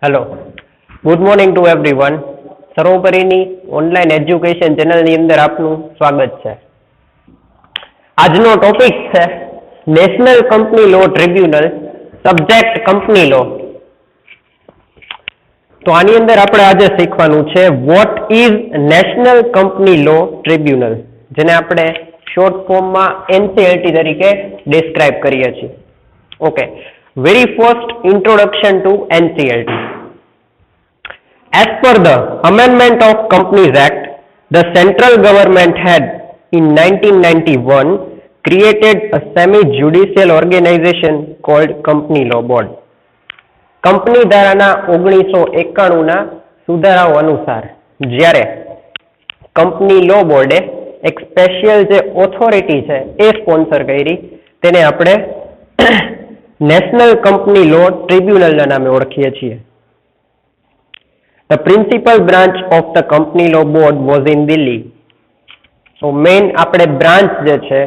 Hello, good morning to everyone. સર્વોપરીની online education ચેનલની અંદર આપનું સ્વાગત છે. આજનો ટોપિક છે national company law tribunal, subject company law. તો આની અંદર આપણે આજે શીખવાનું છે what is national company law tribunal, જેને આપણે શોર્ટ ફોર્મમાં એનસીએલટી તરીકે ડિસ્ક્રાઇબ કરીએ છીએ. Okay, very first introduction to NCLT. As per the Amendment of Companies Act, the central government had in 1991 created a semi-judicial organization called Company Law Board. Company ધારાના 1991ના સુધારાઓ અનુસાર જ્યારે કંપની લો બોર્ડે એક special જે authority છે એ sponsor કરી, તેને આપણે નેશનલ કંપની લો ટ્રિબ્યુનલના નામે ઓળખીએ છીએ. The principal branch of the company law board was in Delhi. So main આપણે બ્રાન્ચ જે છે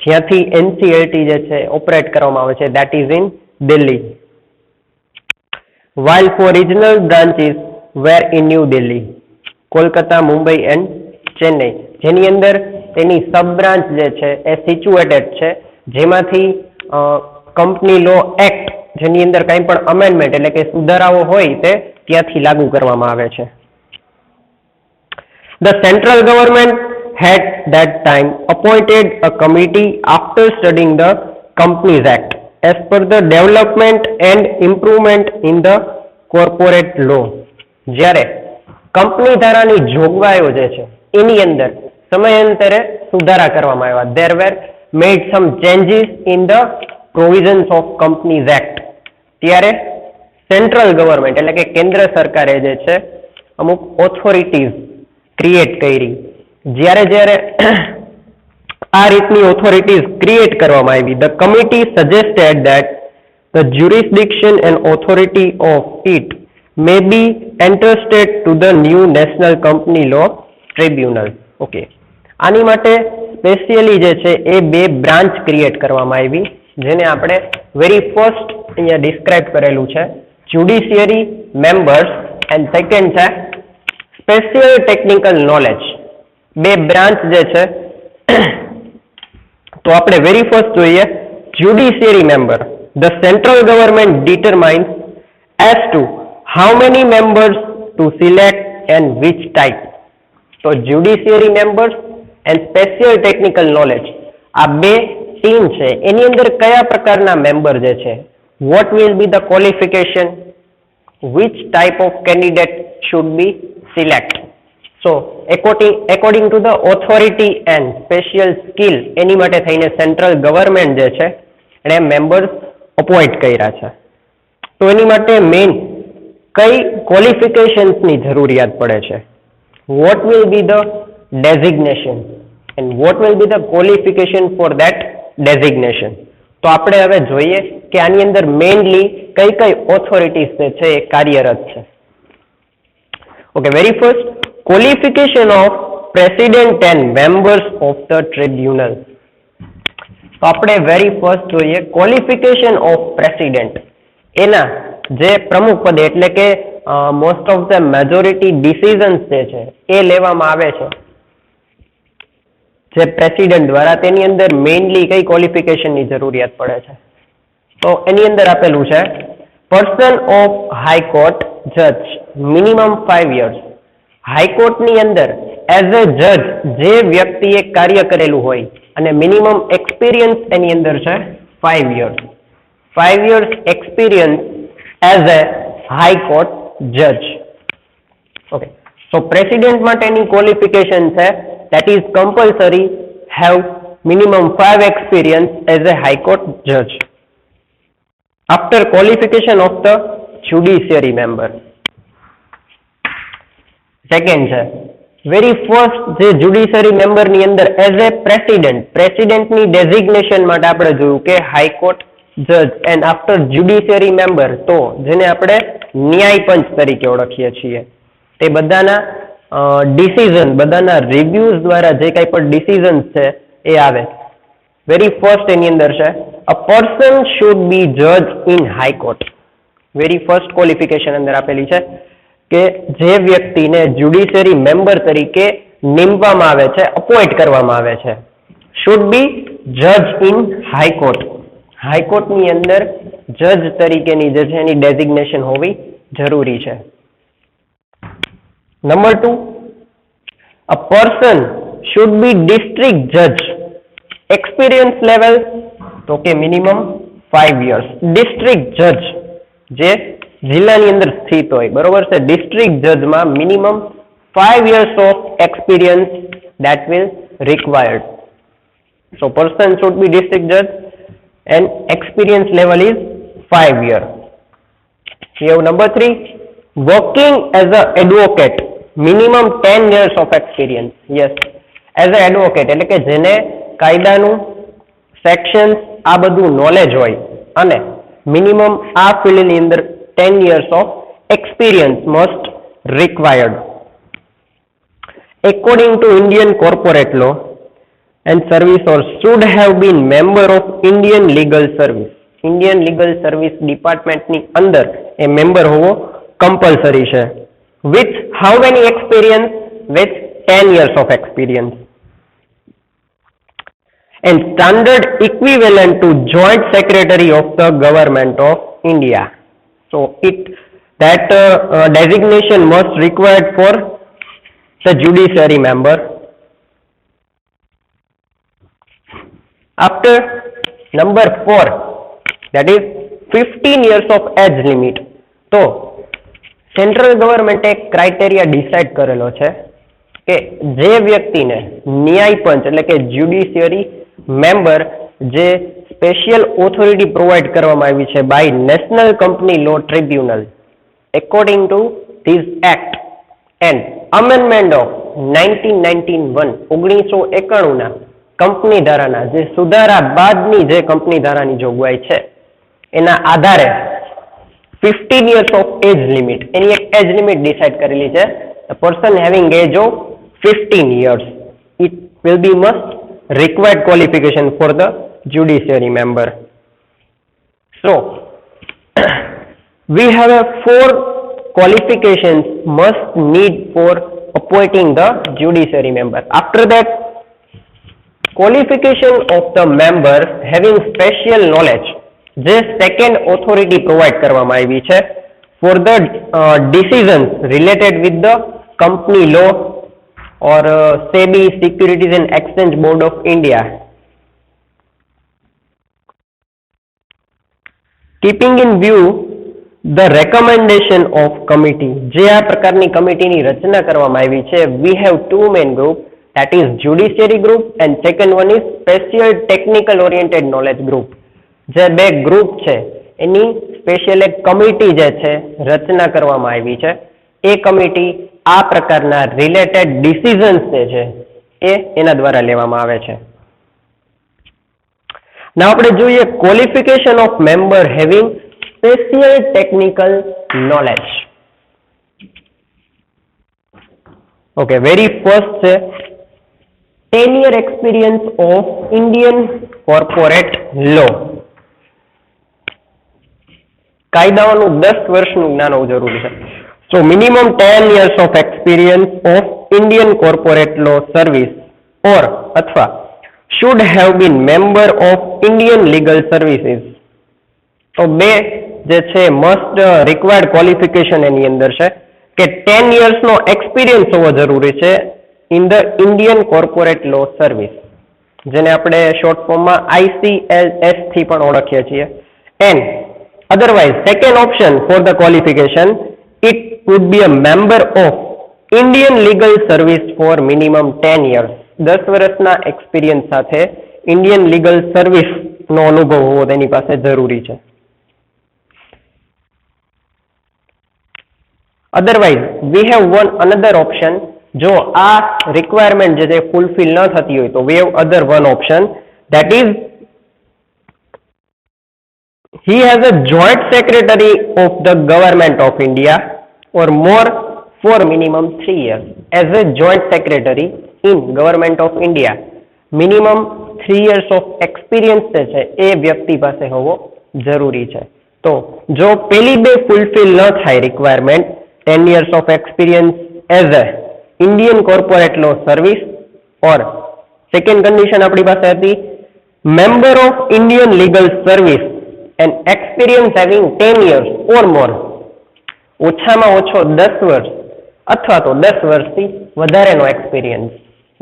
જ્યાંથી એનસીએલટી જે છે ઓપરેટ કરવામાં આવે છે that is in Delhi. while for regional branches were in New Delhi, Kolkata, Mumbai and Chennai, જેની અંદર તેની સબ બ્રાન્ચ જે છે એ સિચ્યુએટેડ છે, જેમાંથી કંપની લો એક્ટ જેની અંદર કંઈ પણ અમેન્ડમેન્ટ એટલે કે સુધારાઓ હોય તે ત્યાંથી લાગુ કરવામાં આવે છે. The central government had that time appointed a committee after studying the Companies Act as per the development and improvement in the corporate law. જ્યારે કંપની ધારાની જોગવાઈઓ જે છે એની અંદર સમયાંતરે સુધારા કરવામાં આવ્યા. There were made some changes in the provisions of Companies Act. ત્યારે સેન્ટ્રલ ગવર્મેન્ટ એટલે કે કેન્દ્ર સરકારે જે છે અમુક ઓથોરિટીઝ ક્રિએટ કરી. જ્યારે આ રીતની ઓથોરિટીઝ ક્રિએટ કરવામાં આવી, the committee suggested that the jurisdiction and authority of it may be entrusted to the new national company law tribunal. Okay, આની માટે સ્પેશિયલી જે છે એ બે બ્રાન્ચ ક્રિએટ કરવામાં આવી, જેને આપણે વેરી ફર્સ્ટ અહીંયા ડિસ્ક્રાઇબ કરેલું છે જ્યુડિશિયરી મેમ્બર્સ એન્ડ સેકન્ડ છે સ્પેશિયલ ટેકનિકલ નોલેજ. બે બ્રાન્ચ જે છે તો આપણે વેરી ફર્સ્ટ જોઈએ judiciary member. The central government determines as to how many members to select and which type. તો judiciary members and special technical knowledge, આ બે ટીમ છે એની અંદર કયા પ્રકારના મેમ્બર જે છે, what will be the qualification, which type of candidate should be select. So according to the authority and special skill, એની માટે થઈને સેન્ટ્રલ ગવર્મેન્ટ જે છે એણે મેમ્બર્સ અપોઇન્ટ કર્યા છે. તો એની માટે મેઇન કઈ ક્વોલિફિકેશન્સની જરૂરિયાત પડે છે, what will be the designation and what will be the qualification for that designation. તો આપણે હવે જોઈએ કે આની અંદર મેઇનલી કઈ કઈ ઓથોરિટીઝ છે એ કાર્યરત છે. Okay, very first qualification of president and members of the tribunal. તો આપણે વેરી ફર્સ્ટ જોઈએ ક્વોલિફિકેશન ઓફ પ્રેસિડેન્ટ. એના જે પ્રમુખ પદે એટલે કે most of the majority decisions જે છે એ લેવામાં આવે છે જે પ્રેસિડેન્ટ દ્વારા, તેની અંદર મેઇનલી કઈ ક્વોલિફિકેશનની જરૂરિયાત પડે છે. તો એની અંદર આપેલું છે પર્સન ઓફ હાઈકોર્ટ જજ મિનિમમ 5 years. હાઈકોર્ટની અંદર એઝ અ જજ જે વ્યક્તિએ કાર્ય કરેલું હોય અને મિનિમમ એક્સપિરિયન્સ એની અંદર છે 5 years. 5 years experience as a high court જજ. ઓકે, સો પ્રેસિડેન્ટ માટેની ક્વોલિફિકેશન છે that is compulsory have minimum 5 experience as a high court judge. After qualification of the judiciary member. Second છે very first જે judiciary member ની અંદર as a president ની designation માટે આપણે જોયું કે high court judge and after judiciary member તો જેને આપણે ન્યાય પંચ તરીકે ઓળખીએ છીએ, તે બધાના ડિસિઝન, બધાના રિવ્યુઝ દ્વારા જે કંઈ પણ ડિસિઝન્સ છે એ આવે. વેરી ફર્સ્ટ એની અંદર છે અ પર્સન શુડ બી જજ in high court. Very first qualification અંદર આપેલી છે કે જે વ્યક્તિને જ્યુડિશિયરી મેમ્બર તરીકે નીમવામાં આવે છે, અપોઇન્ટ કરવામાં આવે છે, શુડ બી જજ ઇન હાઈકોર્ટ. હાઈકોર્ટની અંદર જજ તરીકેની જે છે એની ડેઝિગ્નેશન હોવી જરૂરી છે. Number 2, a person should be district judge. Experience level તો કે મિનિમમ 5 years. district judge જે જિલ્લાની અંદર સ્થિત હોય, બરોબર છે. district judgeમાં minimum 5 years of experience that will required. So person should be district judge and experience level is 5 years. Here number 3, working as a advocate, minimum 10 years of experience. Yes, as a advocate એટલે કે જેને કાયદાનું sections આ બધું knowledge હોય અને minimum આ ફિલ્ડની અંદર 10 years of experience must required. According to Indian corporate law and service or should have been member of Indian legal service. Indian legal service department ની અંદર એ મેમ્બર હોવો કમ્પલસરી છે. With how many experience? With 10 years of experience. And standard equivalent to joint secretary of the government of India. So that designation must required for the judiciary member. After number 4, that is 15 years of age limit. તો central ગવર્મેન્ટે એક criteria decide કરેલો છે કે જે વ્યક્તિને ન્યાય પંચ એટલે કે જ્યુડિશિયરી મેમ્બર જે સ્પેશિયલ ઓથોરિટી પ્રોવાઈડ કરવામાં આવી છે by national company law tribunal according to this act and amendment of 1991 company ધારાના જે સુધારા બાદની જે કંપની ધારાની જોગવાઈ છે એના આધારે 15 years of age limit એની એક એજ લિમિટ ડિસાઇડ કરેલી છે. The person having age of 15 years, it will be must required qualification for the judiciary member. So we have a 4 qualifications must need for appointing the judiciary member. After that, qualification of the member having special knowledge જે second authority provide કરવામાં આવી છે for the decisions related with the company law or SEBI securities and exchange board of India. Keeping in view the recommendation of committee જે આ પ્રકારની કમિટીની રચના કરવામાં આવી છે we have 2 main group that is judiciary group and second one is special technical oriented knowledge group. જે બે ગ્રુપ છે એની સ્પેશિયલ એક કમિટી જે છે રચના કરવામાં આવી છે. એ કમિટી આ પ્રકારના રિલેટેડ ડિસિઝન્સ જે છે એ એના દ્વારા લેવામાં આવે છે. ના આપણે જોઈએ qualification of member having special technical knowledge. Okay, very first છે 10 year experience of Indian corporate law. કાયદાઓનું 10 વર્ષનું જ્ઞાન હોવું જરૂરી છે. સો minimum 10 years of experience of Indian corporate law service or અથવા should have been member of Indian legal services. તો બે જે છે મસ્ટ રિક્વાયર્ડ ક્વોલિફિકેશન એની અંદર છે કે 10 years નો એક્સપિરિયન્સ હોવો જરૂરી છે in the Indian corporate law service, જેને આપણે શોર્ટ ફોર્મમાં ICLS થી પણ ઓળખીએ છીએ. And otherwise second option for the qualification it would be a member of Indian legal service for minimum 10 years. 10 વર્ષના એક્સપિરિયન્સ સાથે ઇન્ડિયન લીગલ સર્વિસ નો અનુભવ હોવો તેની પાસે જરૂરી છે. otherwise we have one another option. જો આ રિક્વાયરમેન્ટ જે ફૂલફિલ ન થતી હોય તો we have other one option, that is he has a joint secretary of the government of India or more for minimum 3 years. As a joint secretary in government of India, minimum 3 years of experience છે એ વ્યક્તિ પાસે હોવો જરૂરી છે. તો જો પેલી બે ફૂલફિલ ન થાય requirement 10 years of experience as a Indian corporate law service or second condition આપણી પાસે હતી member of Indian legal service and experience having 10 years or more ઓછામાં ઓછો 10 વર્ષ અથવા તો 10 વર્ષથી વધારેનો એક્સપિરિયન્સ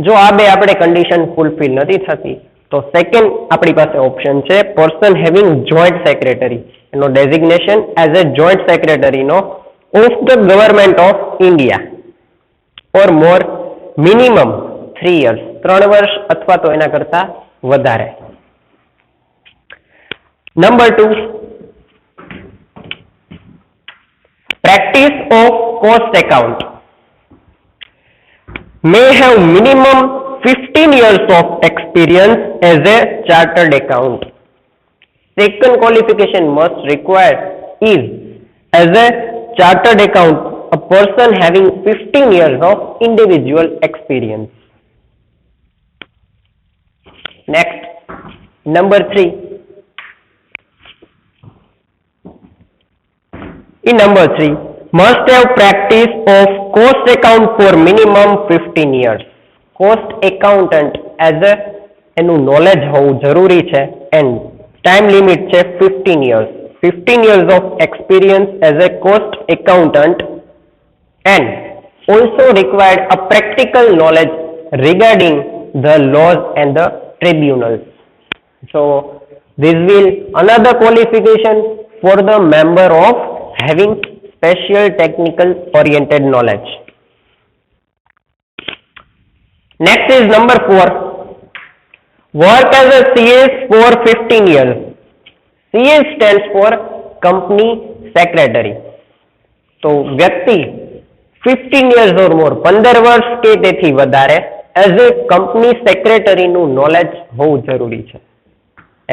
જો આ બે આપણે કન્ડિશન ફૂલફિલ નથી થતી તો સેકન્ડ આપણી પાસે ઓપ્શન છે પર્સન હેવિંગ જોઈન્ટ સેક્રેટરી એનો ડેઝિગ્નેશન એઝ એ જોઈન્ટ સેક્રેટરીનો of the government of India or more minimum 3 years 3 વર્ષ અથવા તો એના કરતા વધારે. Number 2 practice of cost account may have minimum 15 years of experience as a chartered account. Second qualification must require is as a chartered account a person having 15 years of individual experience. Next, number 3. In number 3, must have practice of cost account for minimum 15 years. Cost accountant as a એનું knowledge હોવું જરૂરી છે and time limit છે 15 years. 15 years of experience as a cost accountant and also required a practical knowledge regarding the laws and the tribunals. So this will another qualification for the member of having special technical oriented knowledge. Next is number 4. Work as a CS for 15 years. CS stands for company secretary. તો વ્યક્તિ 15 years or more 15 વર્ષ કે તેથી વધારે as a company સેક્રેટરીનું knowledge હોવું જરૂરી છે.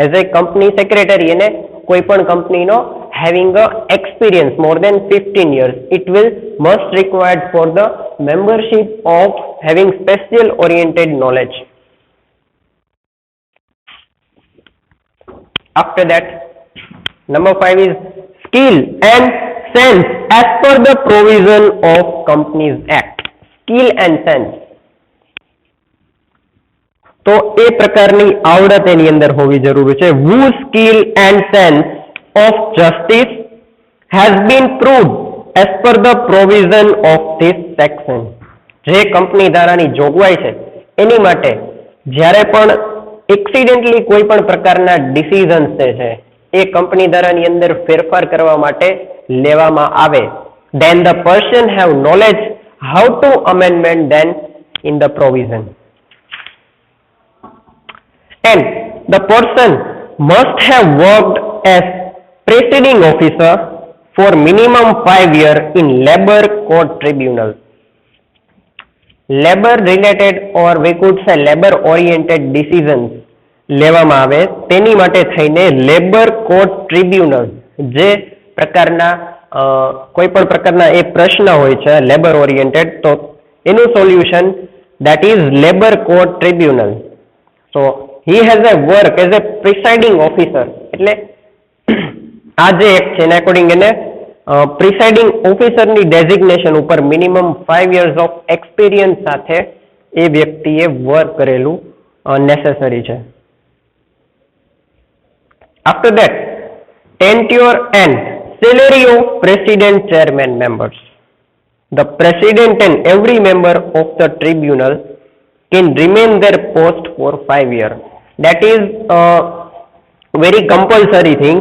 As a company secretary એને કોઈ પણ કંપનીનો having a experience more than 15 years, it will must required for the membership of having special oriented knowledge. After that, number 5 is skill and sense as per the provision of Companies Act. Skill and sense. તો એ પ્રકારની આવડત એની અંદર હોવી જરૂરી છે. Whose skill and sense of justice has been proved as per the provision of this section. જે company ધારાની જોગવાઈ છે એની માટે જ્યારે પણ એક્સિડેન્ટલી કોઈ પણ પ્રકારના ડિસિઝન્સ છે એ કંપની ધારાની અંદર ફેરફાર કરવા માટે લેવામાં આવે then the person have knowledge how to amendment then in the provision. And the person must have worked as presiding officer for minimum 5 years in labor court tribunal. Labor related or we could say labor oriented decisions લેવામાં આવે તેની માટે થઈને labour court tribunal જે પ્રકારના કોઈ પણ પ્રકારના એ પ્રશ્ન હોય છે લેબર ઓરિએન્ટેડ તો એનું solution that is labor court tribunal. So he has a work as a presiding officer એટલે આ જે એક્ટ છે એના અકોર્ડિંગ એને પ્રિસાઇડિંગ ઓફિસરની ડેઝિગ્નેશન ઉપર મિનિમમ 5 years ઓફ એક્સપિરિયન્સ સાથે એ વ્યક્તિએ વર્ક કરેલું નેસેસરી છે. After that, tenure and salary of president, chairman, members. The president and every member of the tribunal can remain their post for 5 years. That is a very compulsory thing.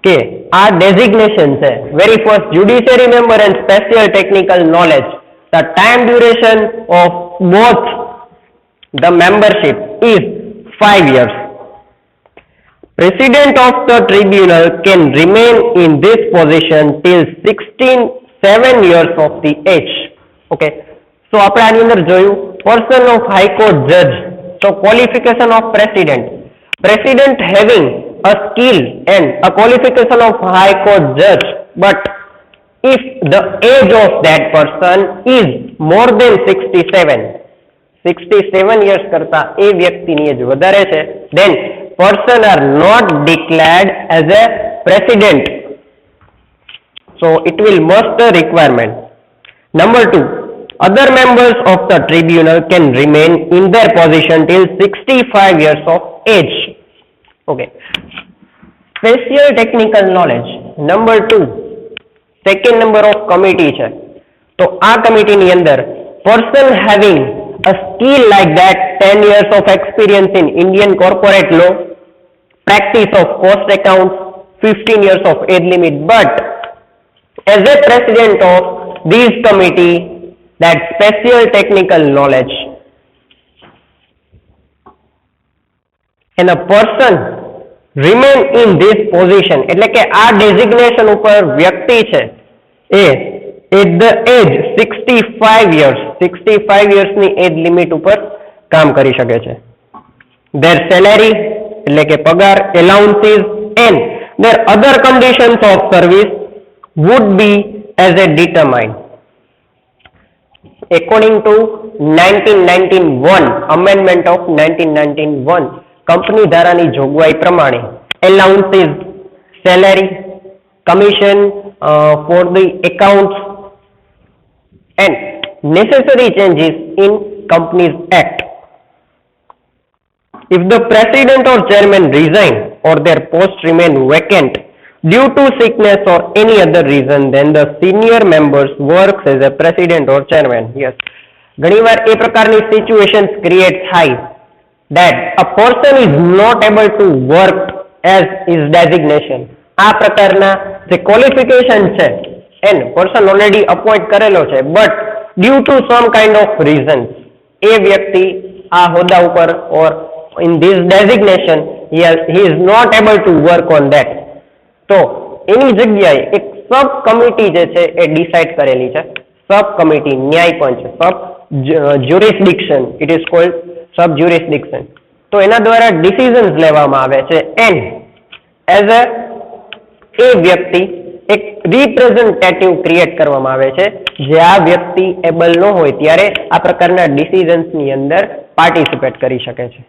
કે આ designation છે very first judiciary member and special technical knowledge the time duration of both the membership is 5 years. President of the tribunal can remain in this position till 7 years of the age. Okay. So આપણે આની અંદર જોયું person of high court જજ. So qualification of president. President having a skill and a qualification of high court judge, but if the age of that person is more than 67 years કરતા એ વ્યક્તિની એજ વધારે છે then person are not declared as a president. So it will must the requirement. Number 2, other members of the tribunal can remain in their position till 65 years of age. Okay. Special technical knowledge. Number 2, second number of committee છે. તો આ કમિટીની અંદર person having a skill like that 10 years of experience in Indian corporate law, practice of cost accounts, 15 years of age limit, but as a president of this committee, that special technical knowledge, and a person remain in this position, એટલે કે આ designation ઉપર વ્યક્તિ છે એ at the age 65 years, 65 yearsની age limit ઉપર કામ કરી શકે છે. their salary એટલે કે પગાર, allowances and their other conditions of service would be as a determined according to 1991 amendment of 1991 company ધારાની જોગવાઈ પ્રમાણે allowances, salary, commission for the accounts and necessary changes in Companies Act. If the president or chairman resign or their post remain vacant due to sickness or any other reason, then the senior members works as a president or chairman. Yes. ઘણીવાર એ પ્રકારની situations create થાય that a person is not able to work as his designation. આ પ્રકારના જે qualification છે and person already appoint કરેલો છે but due to some kind of reasons એ વ્યક્તિ આ હોદ્દા ઉપર or in this designation he is not able to work on that. તો એની જગ્યાએ એક સબ કમિટી જે છે એ ડિસાઇડ કરેલી છે. સબ કમિટી ન્યાય પંચ, sub jurisdiction, it is called sub jurisdiction. તો એના દ્વારા ડિસિઝન્સ લેવામાં આવે છે એન્ડ એઝ એ વ્યક્તિ એક રિપ્રેઝેન્ટેટિવ ક્રિએટ કરવામાં આવે છે જે આ વ્યક્તિ એબલ ન હોય ત્યારે આ પ્રકારના ડિસિઝન્સની અંદર પાર્ટિસિપેટ કરી શકે છે.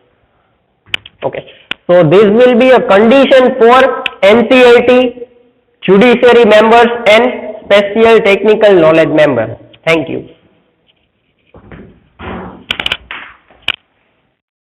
Okay, so this will be a condition for NCLT, judiciary members and special technical knowledge member. Thank you.